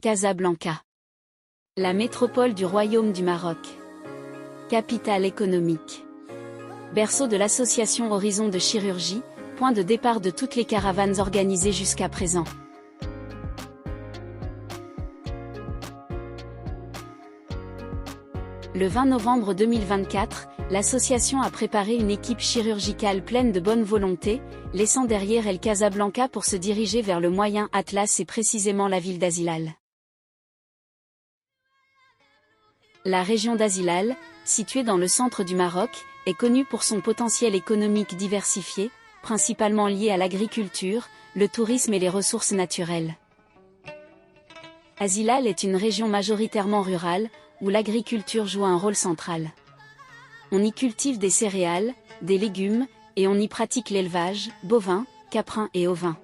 Casablanca. La métropole du Royaume du Maroc. Capitale économique. Berceau de l'association Horizon de chirurgie, point de départ de toutes les caravanes organisées jusqu'à présent. Le 20 novembre 2024, l'association a préparé une équipe chirurgicale pleine de bonne volonté, laissant derrière elle Casablanca pour se diriger vers le Moyen Atlas et précisément la ville d'Azilal. La région d'Azilal, située dans le centre du Maroc, est connue pour son potentiel économique diversifié, principalement lié à l'agriculture, le tourisme et les ressources naturelles. Azilal est une région majoritairement rurale, où l'agriculture joue un rôle central. On y cultive des céréales, des légumes, et on y pratique l'élevage, bovin, caprin et ovin.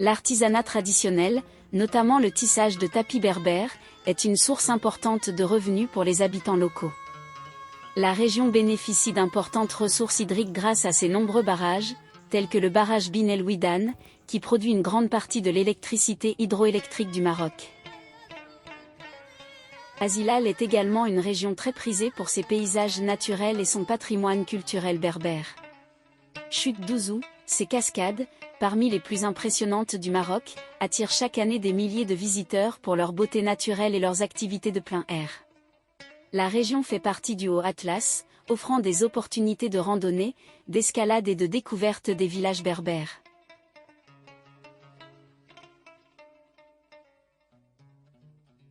L'artisanat traditionnel, notamment le tissage de tapis berbères, est une source importante de revenus pour les habitants locaux. La région bénéficie d'importantes ressources hydriques grâce à ses nombreux barrages, tels que le barrage Bin El Ouidan, qui produit une grande partie de l'électricité hydroélectrique du Maroc. Azilal est également une région très prisée pour ses paysages naturels et son patrimoine culturel berbère. Chute d'Ouzou, ses cascades, parmi les plus impressionnantes du Maroc, attirent chaque année des milliers de visiteurs pour leur beauté naturelle et leurs activités de plein air. La région fait partie du Haut Atlas, offrant des opportunités de randonnée, d'escalade et de découverte des villages berbères.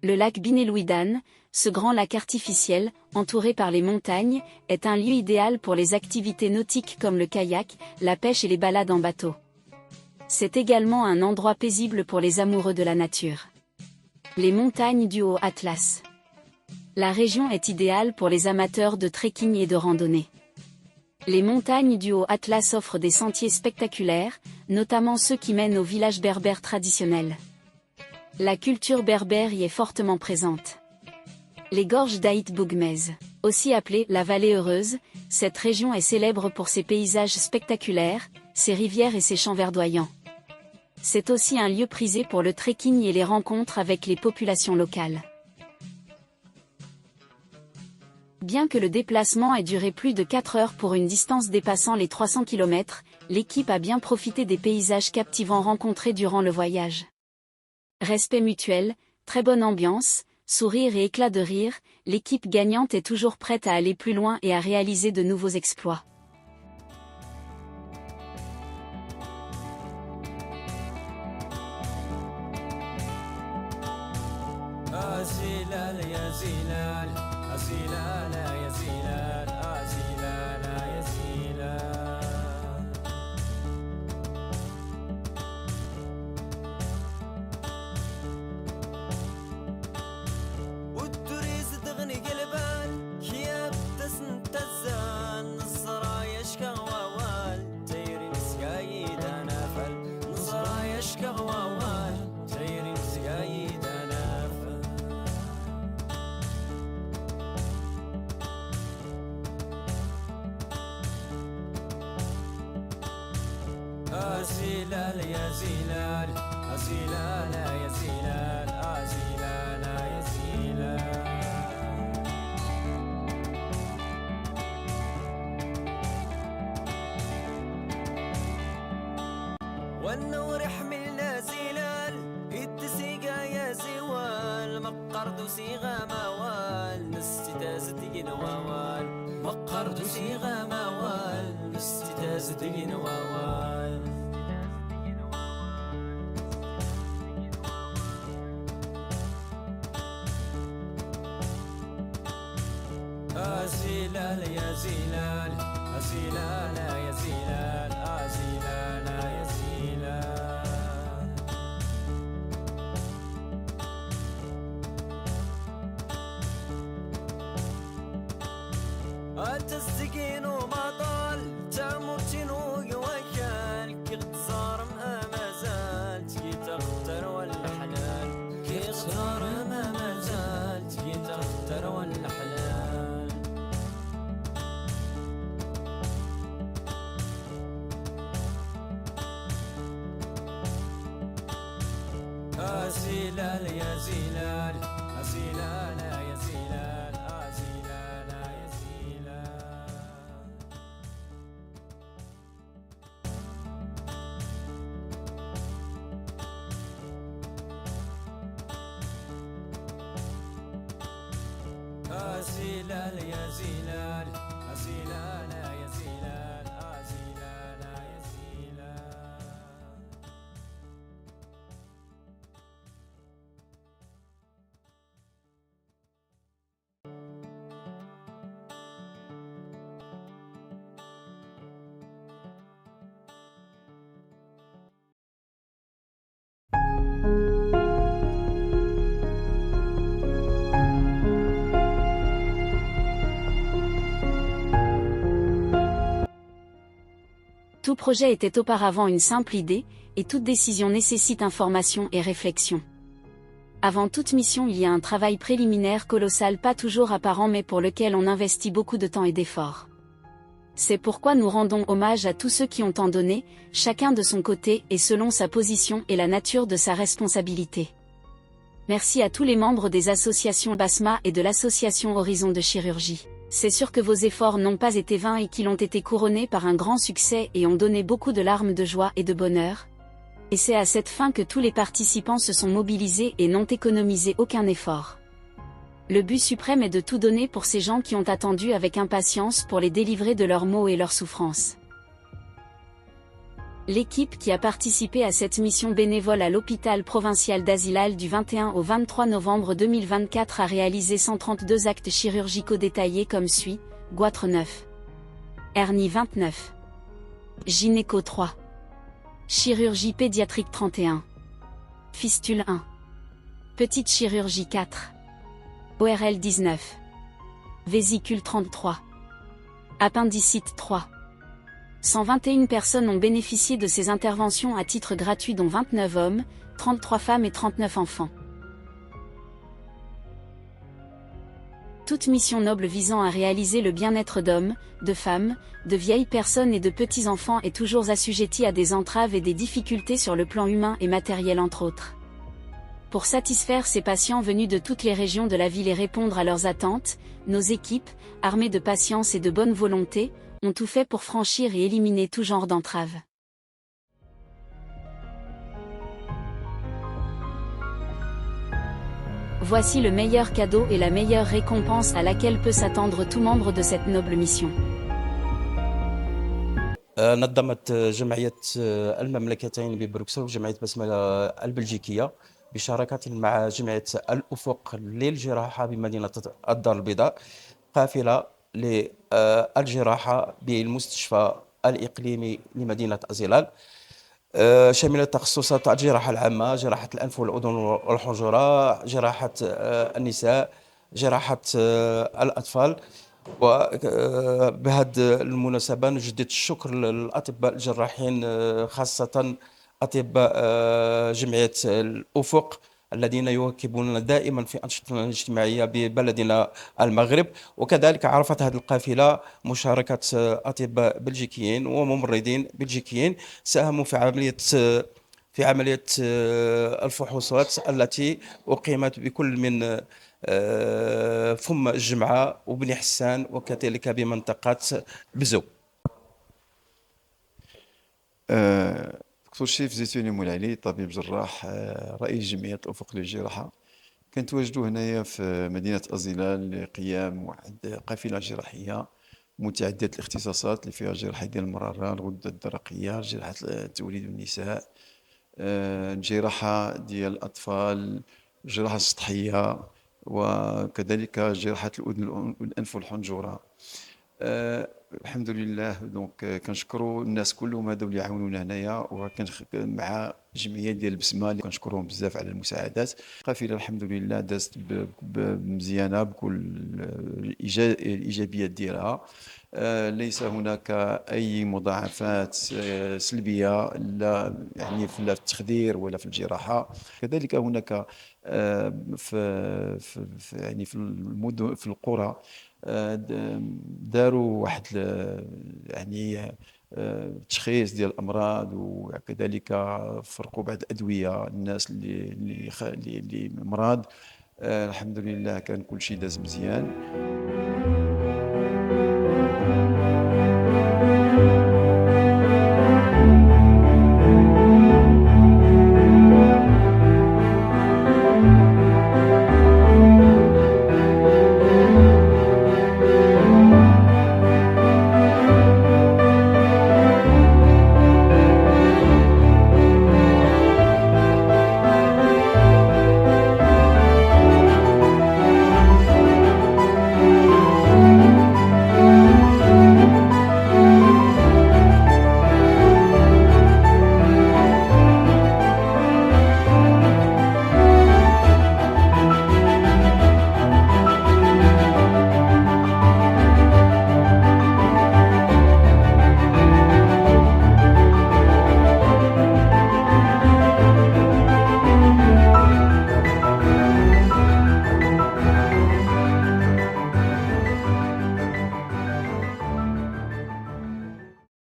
Le lac Bin El Ouidan, ce grand lac artificiel, entouré par les montagnes, est un lieu idéal pour les activités nautiques comme le kayak, la pêche et les balades en bateau. C'est également un endroit paisible pour les amoureux de la nature. Les montagnes du Haut Atlas. La région est idéale pour les amateurs de trekking et de randonnée. Les montagnes du Haut Atlas offrent des sentiers spectaculaires, notamment ceux qui mènent aux villages berbères traditionnels. La culture berbère y est fortement présente. Les gorges d'Aït Bougmez, aussi appelées la Vallée Heureuse, cette région est célèbre pour ses paysages spectaculaires, ses rivières et ses champs verdoyants. C'est aussi un lieu prisé pour le trekking et les rencontres avec les populations locales. Bien que le déplacement ait duré plus de 4 heures pour une distance dépassant les 300 km, l'équipe a bien profité des paysages captivants rencontrés durant le voyage. Respect mutuel, très bonne ambiance, sourire et éclat de rire, l'équipe gagnante est toujours prête à aller plus loin et à réaliser de nouveaux exploits. زلال يا زلال زلال يا زلال زلال يا زلال والنور يحملنا زلال التسيقا يا زوال مقرد صيغة موال نستتاز دين ووال مقرد صيغة موال نستتاز دين ووال زلال يا زلال زلال يا زلال زلال يا زلال التسكين وما طال تعمر تنو يوكل كي تزار ما زال تجي تختار ولا حلال كي تزار ما زال تجي تختار ولا حلال زلال يا زلال زلال يا زلال زلال يا زلال زلال يا زلال زلال يا زلال زلال يا زلال Tout projet était auparavant une simple idée, et toute décision nécessite information et réflexion. Avant toute mission, il y a un travail préliminaire colossal, pas toujours apparent, mais pour lequel on investit beaucoup de temps et d'efforts. C'est pourquoi nous rendons hommage à tous ceux qui ont tant donné, chacun de son côté et selon sa position et la nature de sa responsabilité. Merci à tous les membres des associations Basma et de l'association Horizon de Chirurgie. C'est sûr que vos efforts n'ont pas été vains et qu'ils ont été couronnés par un grand succès et ont donné beaucoup de larmes de joie et de bonheur. Et c'est à cette fin que tous les participants se sont mobilisés et n'ont économisé aucun effort. Le but suprême est de tout donner pour ces gens qui ont attendu avec impatience pour les délivrer de leurs maux et leurs souffrances. L'équipe qui a participé à cette mission bénévole à l'hôpital provincial d'Azilal du 21 au 23 novembre 2024 a réalisé 132 actes chirurgicaux détaillés comme suit: goitre 9, hernie 29, gynéco 3, chirurgie pédiatrique 31, fistule 1, petite chirurgie 4, ORL 19, vésicule 33, appendicite 3. 121 personnes ont bénéficié de ces interventions à titre gratuit, dont 29 hommes, 33 femmes et 39 enfants. Toute mission noble visant à réaliser le bien-être d'hommes, de femmes, de vieilles personnes et de petits-enfants est toujours assujettie à des entraves et des difficultés sur le plan humain et matériel entre autres. Pour satisfaire ces patients venus de toutes les régions de la ville et répondre à leurs attentes, nos équipes, armées de patience et de bonne volonté, ont tout fait pour franchir et éliminer tout genre d'entraves. Voici le meilleur cadeau et la meilleure récompense à laquelle peut s'attendre tout membre de cette noble mission. نظمت جمعية المملكتين ببروكسل وجمعية بسمة البلجيكية بشراكة مع جمعية الأفق للجراحة بمدينة الدار البيضاء قافلة للجراحة بالمستشفى الإقليمي لمدينة أزيلال، شملت تخصصات الجراحة العامة، جراحة الأنف والأذن والحنجرة، جراحة النساء، جراحة الأطفال. وبهذه المناسبة نجدد الشكر للأطباء الجراحين، خاصة أطباء جمعية الأفق الذين يواكبوننا دائما في أنشطتنا الاجتماعية ببلدنا المغرب. وكذلك عرفت هذه القافلة مشاركة أطباء بلجيكيين وممرضين بلجيكيين ساهموا في عملية الفحوصات التي أقيمت بكل من فم الجمعة وبني حسان وكذلك بمنطقة بزو. دكتور شريف زيتوني مولعلي، طبيب جراح، رئيس جمعية الأفق للجراحة. كنتواجدوا هنايا في مدينة أزيلال لقيام واحد قافلة جراحية متعددة الاختصاصات اللي فيها جراحة ديال المرارة، الغدة الدرقية، جراحة التوليد والنساء، جراحة ديال الأطفال، الجراحة السطحية، وكذلك جراحة الأذن والأنف والحنجرة. الحمد لله. دونك كنشكروا الناس كلهم هذو اللي عاونونا هنايا، مع جمعيه ديال البسمه اللي كنشكرهم بزاف على المساعدات. القافله الحمد لله دازت مزيانه بكل الايجابيات ديالها. ليس هناك اي مضاعفات سلبيه، لا يعني في التخدير ولا في الجراحه. كذلك هناك يعني في المدن، في القرى، داروا واحد يعني تشخيص ديال الامراض، وكذلك فرقوا بعض الادويه الناس اللي مرض. الحمد لله كان كل شيء داز مزيان.